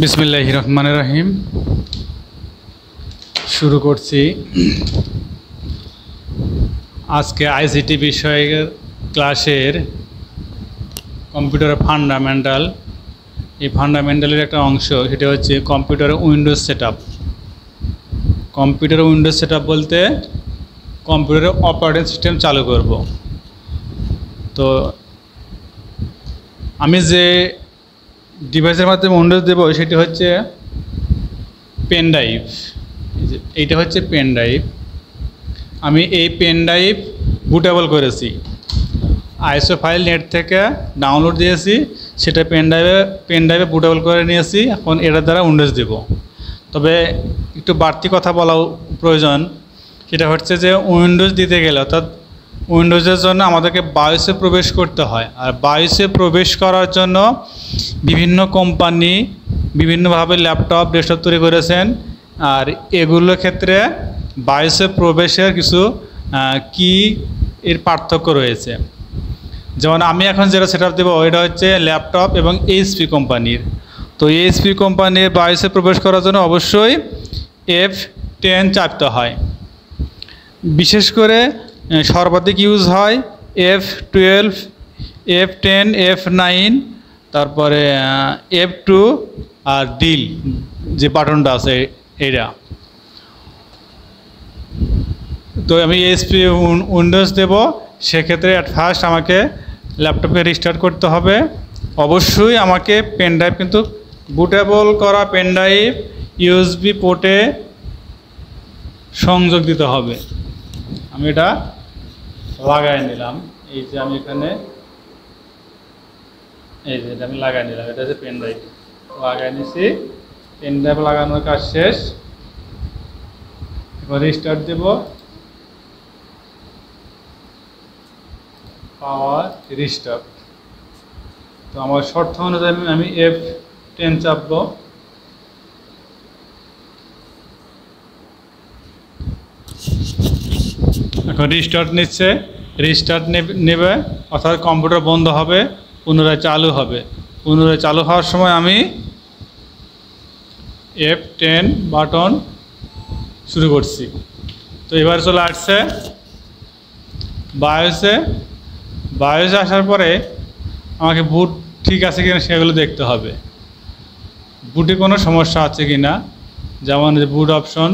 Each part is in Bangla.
বিসমিল্লাহির রহমানির রহিম। শুরু করছি আজকে আইসিটি বিষয়ের ক্লাসের কম্পিউটারের ফান্ডামেন্টাল। এই ফান্ডামেন্টালের একটা অংশ, সেটা হচ্ছে কম্পিউটারের উইন্ডোজ সেটআপ। কম্পিউটারের উইন্ডোজ সেটআপ বলতে কম্পিউটারের অপারেটিং সিস্টেম চালু করব। তো আমি যে ডিভাইসের মাধ্যমে উইন্ডোজ দেবো সেটি হচ্ছে পেন ড্রাইভ। এইটা হচ্ছে পেন ড্রাইভ। আমি এই পেন ড্রাইভ বুটেবল করেছি, আইএসও ফাইল নেট থেকে ডাউনলোড দিয়েছি, সেটা পেন ড্রাইভে বুটেবল করে নিয়েছি। এখন এটার দ্বারা উইন্ডোজ দেব। তবে একটু বাড়তি কথা বলা প্রয়োজন, সেটা হচ্ছে যে উইন্ডোজ দিতে গেলে, অর্থাৎ উইন্ডোজের জন্য আমাদেরকে বায়োসে প্রবেশ করতে হয়। আর বায়োসে প্রবেশ করার জন্য বিভিন্ন কোম্পানি বিভিন্নভাবে ল্যাপটপ ডেস্কটপ তৈরি করেছেন। আর এগুলোর ক্ষেত্রে বায়োসে প্রবেশের কিছু কি এর পার্থক্য রয়েছে। যেমন আমি এখন যেটা সেটআপ দেবো এটা হচ্ছে ল্যাপটপ এবং এইচপি কোম্পানির। তো এইচপি কোম্পানির বায়োসে প্রবেশ করার জন্য অবশ্যই F10 চাপতে হয়। বিশেষ করে সর্বাধিক ইউজ হয় F12, F10, F9, তারপরে F2 আর ডিল যে বাটনটা আছে এটা। তো আমি এইচপি উইন্ডোজ দেব, সেক্ষেত্রে অ্যাট ফার্স্ট আমাকে ল্যাপটপকে রিস্টার্ট করতে হবে। অবশ্যই আমাকে পেন ড্রাইভ, কিন্তু বুটেবল করা পেন ড্রাইভ ইউএসবি পোর্টে সংযোগ দিতে হবে। আমি এটা লাগাই নিলাম। এই যে আমি এখানে এই যে এটা আমি লাগাই নিলাম, এটা হচ্ছে পেন ড্রাইভ লাগাই নিছি। পেন ড্রাইভ লাগানোর কাজ শেষ। এবার রিস্টার্ট দেব, পাওয়ার রিস্টার্ট। তো আমার শর্ত অনুযায়ী আমি F10 চাপবো। এখন রিস্টার্ট নিচ্ছে, রিস্টার্ট নেবে, অর্থাৎ কম্পিউটার বন্ধ হবে, পুনরায় চালু হবে। পুনরায় চালু হওয়ার সময় আমি F10 বাটন শুরু করছি। তো এবার চলে আসছে বায়োসে। বায়োসে আসার পরে আমাকে বুট ঠিক আছে কিনা সেগুলো দেখতে হবে, বুটে কোনো সমস্যা আছে কি না। যেমন যে বুট অপশন,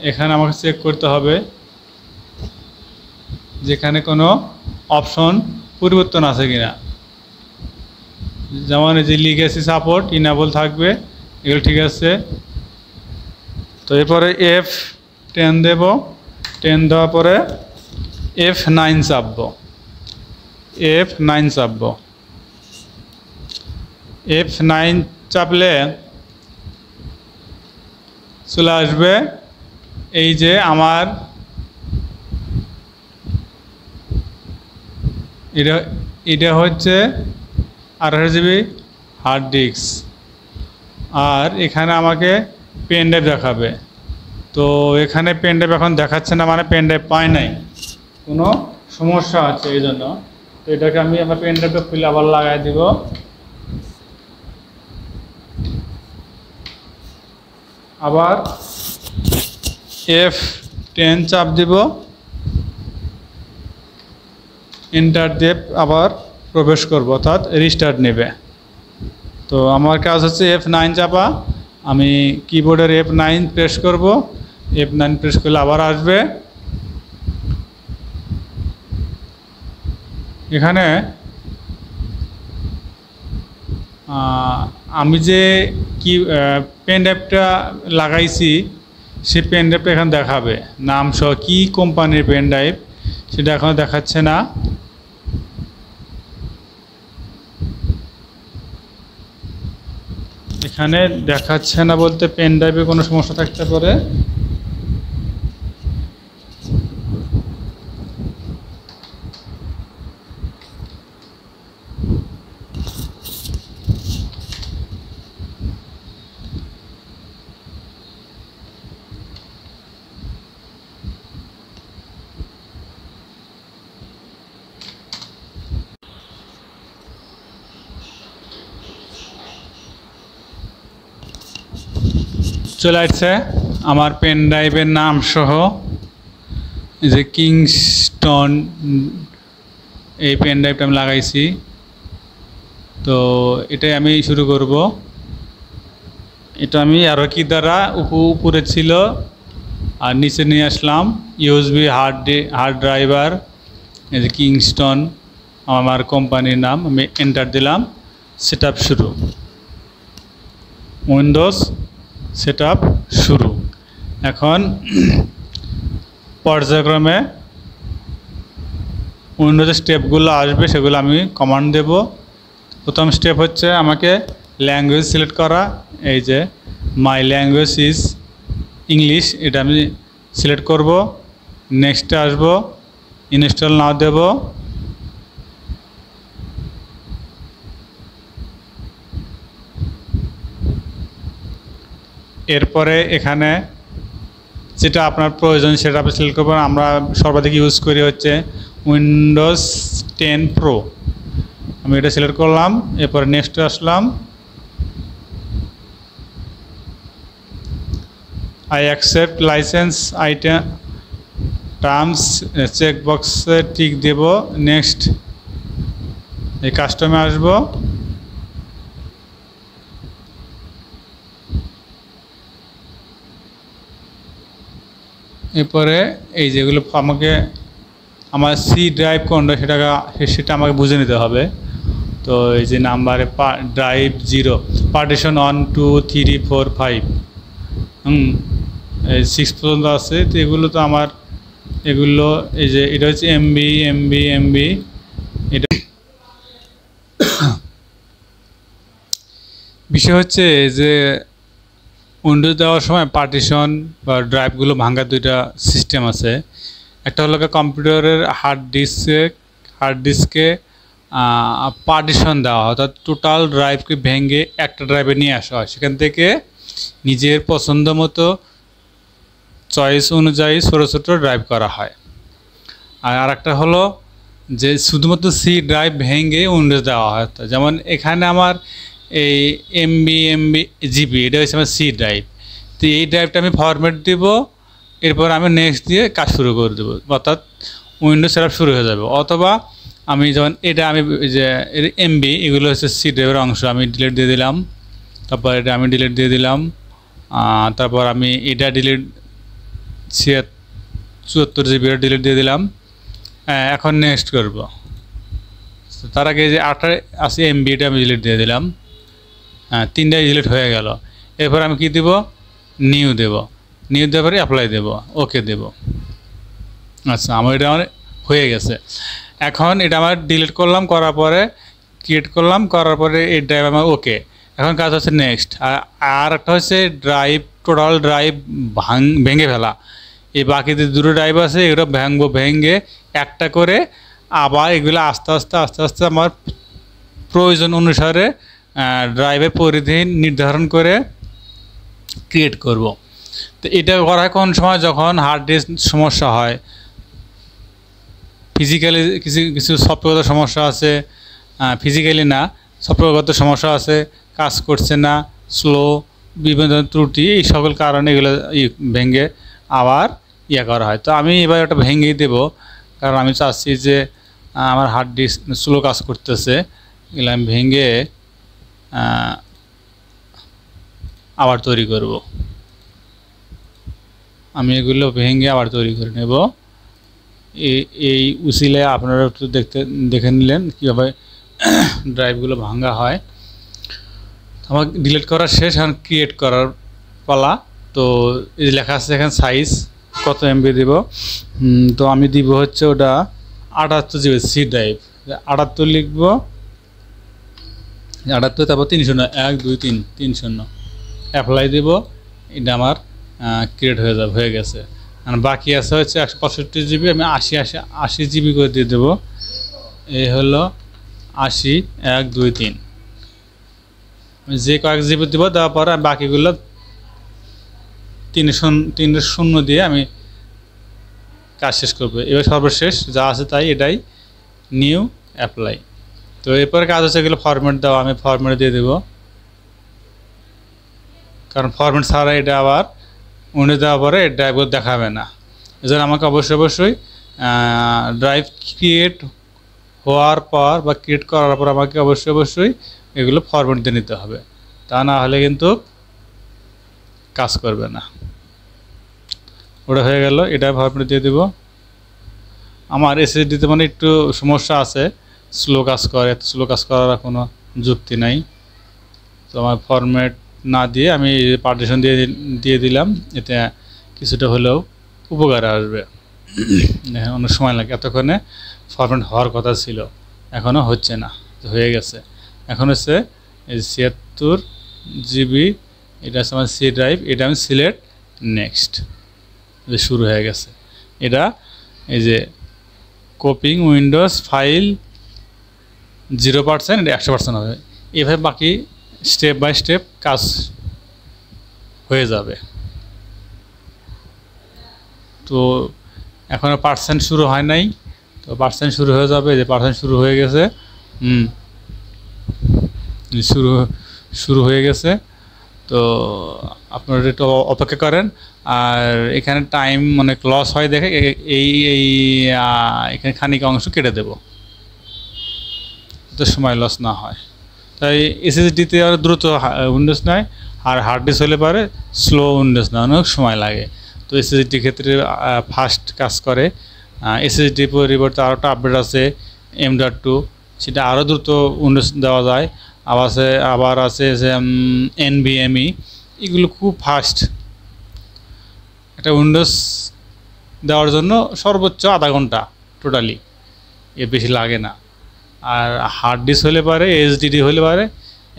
এখানে আমাকে চেক করতে হবে যেখানে কোনো অপশন পরিবর্তন আছে কিনা। যেমন এই যে লিগেসি সাপোর্ট ইনেবল থাকবে, এগুলো ঠিক আছে। তো এরপরে F10 দেব। 10 দেওয়ার পরে F9 চাপবো। F9 চাপবো। F9 চাপলে চলে আসবে এই যে আমার এটা হচ্ছে 18 GB হার্ড ডিস্ক। আর এখানে আমাকে পেন ড্রাইভ দেখাবে। তো এখানে পেন ড্রাইভ এখন দেখাচ্ছে না, মানে পেন ড্রাইভ পায় নাই, কোনো সমস্যা আছে এই জন্য। তো এটাকে আমি আমার পেন ড্রাইভটা খুলে আবার লাগাই দিব। আবার F10 চাপ দিব, এন্টার দিয়ে আবার প্রবেশ করব, অর্থাৎ রিস্টার্ট নেবে। তো আমার কাজ হচ্ছে F9 চাপা। আমি কিবোর্ডের F9 প্রেস করব। F9 প্রেস করলে আবার আসবে। এখানে আমি যে কি পেন ড্রাইভটা লাগাইছি সে পেন ড্রাইভটা এখানে দেখাবে, নাম সহ কী কোম্পানির পেন ড্রাইভ সেটা এখন দেখাচ্ছে না। এখানে দেখাচ্ছে না বলতে পেন ড্রাইভে কোনো সমস্যা থাকতে পারে। চলে আসছে আমার পেন ড্রাইভের নাম সহ, যে কিংস্টন এই পেন ড্রাইভটা আমি লাগাইছি। তো এটাই আমি শুরু করব। এটা আমি আরও কি দ্বারা উপরে ছিল আর নিচে নিয়ে আসলাম। ইউএসবি হার্ড ড্রাইভার, এই যে কিংস্টন আমার কোম্পানির নাম, আমি এন্টার দিলাম। সেটআপ শুরু, উইন্ডোজ সেটআপ শুরু। এখন পর্যায়ক্রমে উইন্ডোজের স্টেপগুলো আসবে, সেগুলো আমি কমান্ড দেব। প্রথম স্টেপ হচ্ছে আমাকে ল্যাঙ্গুয়েজ সিলেক্ট করা। এই যে মাই ল্যাঙ্গুয়েজ ইজ ইংলিশ, এটা আমি সিলেক্ট করব। নেক্সটে আসবো, ইনস্টল নাও দেব। এরপরে এখানে যেটা আপনার প্রয়োজন সেটা আপনি সিলেক্ট করবেন। আমরা সর্বাধিক ইউজ করি হচ্ছে উইন্ডোজ 10 প্রো, আমি এটা সিলেক্ট করলাম। এরপরে নেক্সটে আসলাম। I accept license item terms check বক্সে টিক দেব। নেক্সট এই কাস্টমে আসব। এরপরে এই যেগুলো আমাকে আমার সি ড্রাইভ কোনটা সেটা আমাকে বুঝে নিতে হবে। তো এই যে নাম্বারে ড্রাইভ 0, পার্টিশন 1 2 3 4 5 এই 6 পর্যন্ত আছে। তো এগুলো তো আমার এগুলো এই যে এটা হচ্ছে এমবি এটা। বিষয় হচ্ছে যে উইন্ডোজ দেওয়ার সময় পার্টিশন বা ড্রাইভগুলো ভাঙার দুইটা সিস্টেম আছে। একটা হলো কম্পিউটারের হার্ড ডিস্কে পার্টিশন দেওয়া হয়, অর্থাৎ টোটাল ড্রাইভকে ভেঙে একটা ড্রাইভে নিয়ে আসা হয়। সেখান থেকে নিজের পছন্দ মতো চয়েস অনুযায়ী ছোটো ছোটো ড্রাইভ করা হয়। আর আরেকটা হলো যে শুধুমাত্র সি ড্রাইভ ভেঙে উইন্ডোজ দেওয়া হয়। যেমন এখানে আমার এই এমবি জিবি, এটা হচ্ছে আমার সি ড্রাইভ। তো এই ড্রাইভটা আমি ফরম্যাট দিব, এরপর আমি নেক্সট দিয়ে কাজ শুরু করে দেবো, অর্থাৎ উইন্ডোজ সেটআপ শুরু হয়ে যাবে। অথবা আমি যেমন এটা আমি যে এমবি, এগুলো হচ্ছে সি ড্রাইভের অংশ, আমি ডিলিট দিয়ে দিলাম। তারপর এটা আমি ডিলিট দিয়ে দিলাম। তারপর আমি এটা ডিলিট 74 জিবি ডিলিট দিয়ে দিলাম। এখন নেক্সট করব। তার আগে যে 8 আছে এমবি, এটা আমি ডিলিট দিয়ে দিলাম। 3টাই ডিলিট হয়ে গেল। এরপর আমি কি দেব, নিউ দেব। নিউ দেওয়ার পরে অ্যাপ্লাই দেব, ওকে দেব। আচ্ছা, আমার এটা আমার হয়ে গেছে। এখন এটা আমার ডিলিট করলাম, করার পরে ক্রিয়েট করলাম, করার পরে এই ড্রাইভ আমার ওকে। এখন কাজ হচ্ছে নেক্সট। আর একটা হচ্ছে ড্রাইভ, টোটাল ড্রাইভ ভেঙে ফেলা। এই বাকি যে দুটো ড্রাইভ আছে এগুলো ভেঙে একটা করে আবার এগুলো আস্তে আস্তে আমার প্রয়োজন অনুসারে ড্রাইভের পরিধি নির্ধারণ করে ক্রিয়েট করব। তো এটা করা কোন সময়, যখন হার্ড ডিস্ক সমস্যা হয়, ফিজিক্যালি কিছু সফটওয়্যারগত সমস্যা আছে, ফিজিক্যালি না সফটওয়্যারগত সমস্যা আছে, কাজ করছে না, স্লো, বিভিন্ন ত্রুটি, এই সকল কারণে এগুলো ভেঙে আবার করা হয়। তো আমি এবার ওটা ভেঙেই দেব, কারণ আমি চাচ্ছি যে আমার হার্ড ডিস্ক স্লো কাজ করতেছে। এগুলো আমি ভেঙে আবার তৈরি করব। আমি এগুলো ভেঙে আবার তৈরি করে নেব। এই উসিলে আপনারা একটু দেখে নিলেন কীভাবে ড্রাইভগুলো ভাঙা হয়। আমার ডিলিট করা শেষ, এখন ক্রিয়েট করার পালা। তো এই লেখা আছে এখানে সাইজ কত এমবি দিব। তো আমি দিব হচ্ছে ওটা 78 জিবি সি ড্রাইভ। 78 লিখব, 78, তারপর 3 শূন্য, 1 2 3 3 শূন্য, অ্যাপ্লাই দেব। এটা আমার ক্রিয়েট হয়ে গেছে। আর বাকি আছে হচ্ছে 165 জিবি, আমি 80 জিবি করে দিয়ে দেবো। এই হলো 80, 1 2 3, যে কয়েক জিবি দেবো, দেওয়ার পরে বাকিগুলো 3 শূন্য দিয়ে আমি কাজ শেষ করবো। এবার সর্বশেষ যা আছে তাই, এটাই নিউ অ্যাপ্লাই। তো এরপরে কাজ হচ্ছে এগুলো ফরম্যাট দেওয়া, আমি ফরম্যাট দিয়ে দেবো। কারণ ফরম্যাট ছাড়া এটা আবার উইন্ডোজ দেওয়ার পরে ড্রাইভগুলো দেখাবে না। এজন্য আমাকে অবশ্যই ড্রাইভ ক্রিয়েট হওয়ার পর বা ক্রিয়েট করার পর আমাকে অবশ্যই এগুলো ফরম্যাট দিয়ে নিতে হবে, তা না হলে কিন্তু কাজ করবে না। ওটা হয়ে গেল, এটা ফরম্যাট দিয়ে দেব। আমার এসএসডিতে মানে একটু সমস্যা আছে, স্লো কাজ করে, স্লো কাজ করার কোনো যুক্তি নাই। তো আমার ফরম্যাট না দিয়ে আমি পার্টিশন দিয়ে দিলাম, এতে কিছুটা হলেও উপকার আসবে। অনেক সময় লাগে, এতক্ষণে ফরম্যাট হওয়ার কথা ছিল, এখনও হচ্ছে না, হয়ে গেছে। এখন হচ্ছে এই 76 GB, এটা হচ্ছে আমার সি ড্রাইভ, এটা আমি সিলেক্ট নেক্সট, শুরু হয়ে গেছে। এটা এই যে কপিং উইন্ডোজ ফাইল 0%, এটা 100% হবে। এভাবে বাকি স্টেপ বাই স্টেপ কাজ হয়ে যাবে। তো এখনও পার্সেন্ট শুরু হয় নাই, তো পার্সেন্ট শুরু হয়ে যাবে, যে পার্সেন্ট শুরু হয়ে গেছে। শুরু হয়ে গেছে। তো আপনারা একটু অপেক্ষা করেন। আর এখানে টাইম অনেক লস হয় দেখে এখানে খানিক অংশ কেটে দেব, তো সময় লস না হয়। তাই এসএসডিতে আর দ্রুত উইন্ডোজ নেয়, আর হার্ড ডিস্ক হলে পারে স্লো উইন্ডোজ নেয়, অনেক সময় লাগে। তো এসএসডির ক্ষেত্রে ফাস্ট কাজ করে। এসএসডি পরিবর্তে আরও একটা আপডেট আছে M.2, সেটা আরও দ্রুত উইন্ডোজ দেওয়া যায়। আবার আছে যে NVMe, এগুলো খুব ফাস্ট। একটা উইন্ডোজ দেওয়ার জন্য সর্বোচ্চ আধা ঘন্টা টোটালি, এর বেশি লাগে না। আর হার্ড ডিস্ক হলে পারে, HDD হলে পারে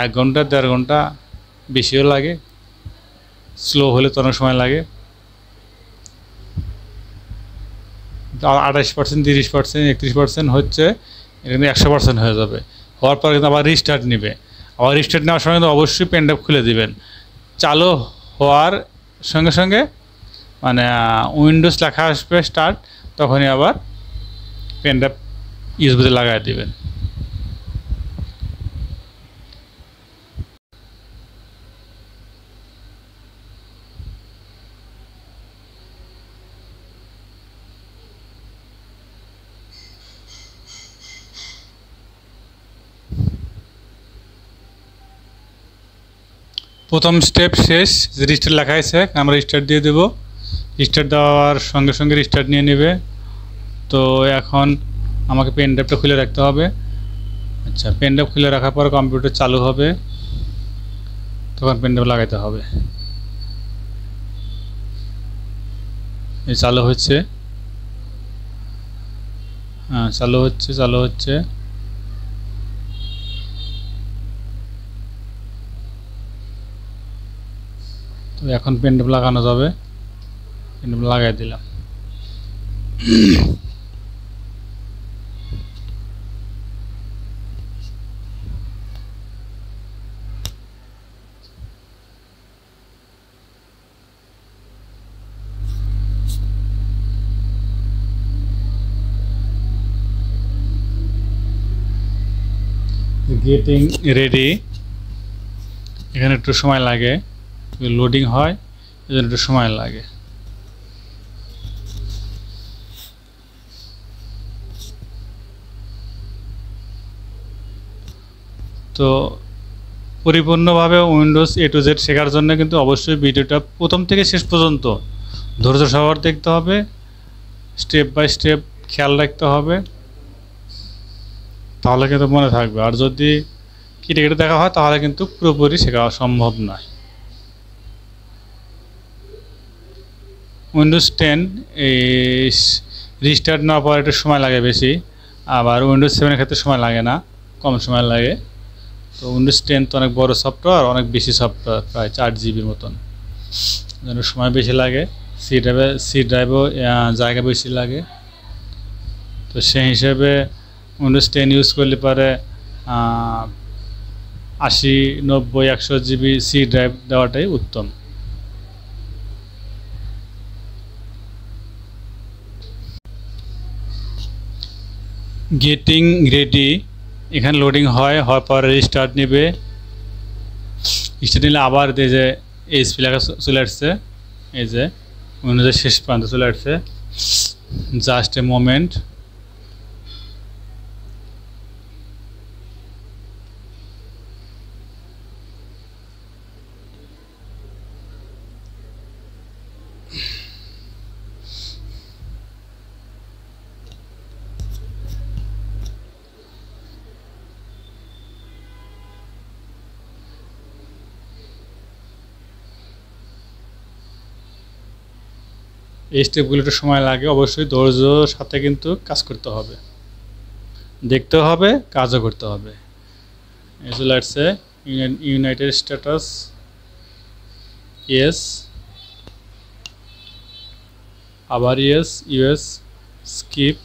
1 ঘন্টা 1.5 ঘন্টা, বেশিও লাগে। স্লো হলে তো অনেক সময় লাগে। 28%, 30%, 31% হচ্ছে, এটা কিন্তু 100% হয়ে যাবে। হওয়ার পর কিন্তু আবার রিস্টার্ট নেবে। আবার রিস্টার্ট নেওয়ার সময় কিন্তু অবশ্যই পেন ড্রাইভ খুলে দিবেন। চালু হওয়ার সঙ্গে সঙ্গে মানে উইন্ডোজ লেখা আসবে স্টার্ট, তখনই আবার পেন ড্রাইভ ইউএসবিতে লাগাই দেবেন। প্রথম স্টেপ শেষ, রিস্টার্ট লেখা আছে, আমরা রিস্টার্ট দিয়ে দেব। রিস্টার্ট দেওয়ার সঙ্গে সঙ্গে রিস্টার্ট নিয়ে নেবে। তো এখন আমাকে পেন ড্রাইভটা খুলে রাখতে হবে। আচ্ছা, পেন ড্রাইভ খুলে রাখার পর কম্পিউটার চালু হবে, তখন পেন ড্রাইভ লাগাইতে হবে। এই চালু হচ্ছে, হ্যাঁ চালু হচ্ছে। তো এখন পেন ড্রাইভ লাগানো যাবে, পেন ড্রাইভ লাগাই দিলাম। গেটিং রেডি, এখানে একটু সময় লাগে, লোডিং হয়, এজন্য একটু সময় লাগে। তো পরিপূর্ণভাবে উইন্ডোজ A to Z শেখার জন্য কিন্তু অবশ্যই ভিডিওটা প্রথম থেকে শেষ পর্যন্ত ধৈর্য সহকারে দেখতে হবে, স্টেপ বাই স্টেপ খেয়াল রাখতে হবে, তাহলে কিন্তু মনে থাকবে। আর যদি কেটে কেটে দেখা হয় তাহলে কিন্তু পুরোপুরি শেখা সম্ভব নয়। উইন্ডোজ 10 এই রিস্টার্ট নেওয়ার পর একটু সময় লাগে বেশি, আবার উইন্ডোজ 7-এর ক্ষেত্রে সময় লাগে না, কম সময় লাগে। তো উইন্ডোজ 10 তো অনেক বড় সফটওয়্যার, অনেক বেশি সফটওয়্যার, প্রায় 4 GB মতন, যেন সময় বেশি লাগে। সি ড্রাইভও জায়গা বেশি লাগে। তো সেই হিসেবে উইন্ডোজ 10 ইউজ করলে পারে 80, 90, 100 GB সি ড্রাইভ দেওয়াটাই উত্তম। গেটিং রেডি, এখানে লোডিং হওয়ার পরে রিস্টার্ট নেবে। স্টার্ট নিলে আবার যে এইচপি লেখা চলে আসছে, এই যে উইন্ডোজের শেষ প্রান্ত চলে আসছে। Just a moment. এই স্টেপগুলো একটু সময় লাগে, অবশ্যই ধৈর্যর সাথে কিন্তু কাজ করতে হবে, দেখতে হবে, কাজও করতে হবে। চলে আসছে ইউনাইটেড স্ট্যাটাস, ইয়েস, আবার yes, US, skip.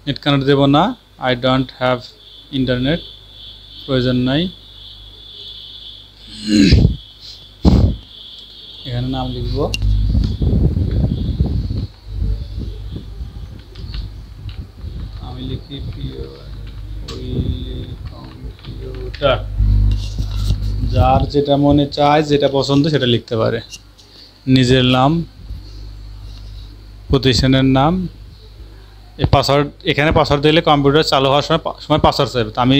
Net connect দেব না, আই ডোন্ট হ্যাভ ইন্টারনেট, প্রয়োজন নাই। এখানে নাম লিখব, আমি লিখি কম্পিউটার। যার যেটা মনে চায়, যেটা পছন্দ সেটা লিখতে পারে। নিজের নাম, প্রতিষ্ঠানের নাম, এই পাসওয়ার্ড, এখানে পাসওয়ার্ড দিলে কম্পিউটার চালু হওয়ার সময় পাসওয়ার্ড চাইবে। তো আমি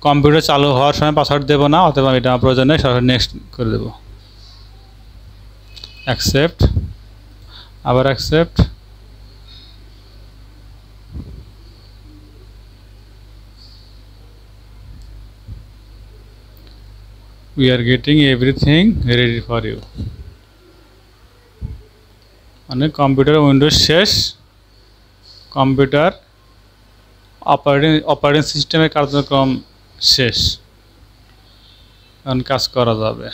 কম্পিউটার চালু হওয়ার সময় পাসওয়ার্ড দেবো না, অথবা এটা আমার প্রয়োজন নেই, সরাসরি নেক্সট করে দেবো। অ্যাকসেপ্ট, আবার accept. We are getting everything ready for you. মানে কম্পিউটার উইন্ডোজ শেষ, কম্পিউটার অপারেটিং সিস্টেমের কার্যক্রম শেষ, এখন কাজ করা যাবে।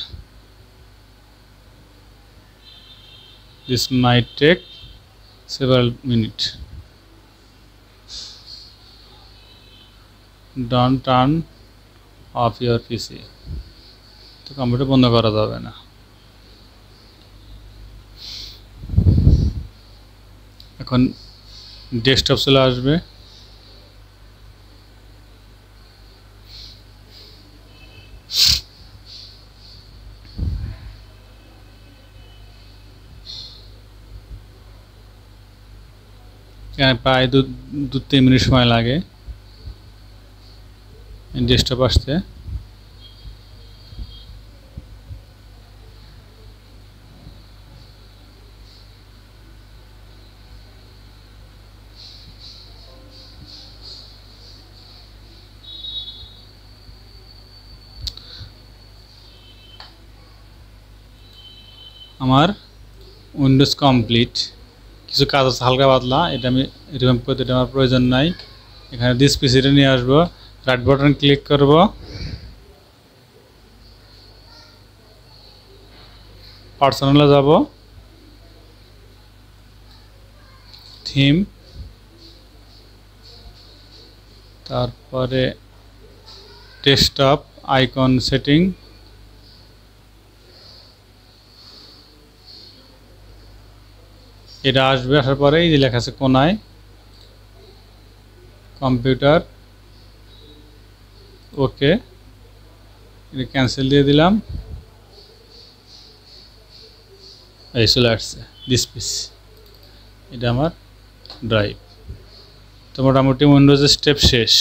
This might take several minutes. Don't turn off your PC. তো কম্পিউটার বন্ধ করা যাবে না। এখন ডেস্কটপ চলে আসবে, প্রায় 2-3 মিনিট সময় লাগে ডেস্কটপ আসতে। আমার উইন্ডোজ কমপ্লিট। কিছু কাজ আছে হালকা পাতলা, এটা আমি রিমুভ করতে, এটা আমার প্রয়োজন নাই। এখানে দিস পিসিটা নিয়ে আসবো, রাইট বাটন ক্লিক করব, পার্সোনালে যাব, থিম, তারপরে ডেস্কটপ আইকন সেটিং, এটা আসবে। আসার পরে এই যে লেখা আছে কোনায় কম্পিউটার, ওকে, এটা ক্যান্সেল দিয়ে দিলাম। এই চলে আসছে দিস পিস, এটা আমার ড্রাইভ। তো মোটামুটি উইন্ডোজের স্টেপ শেষ।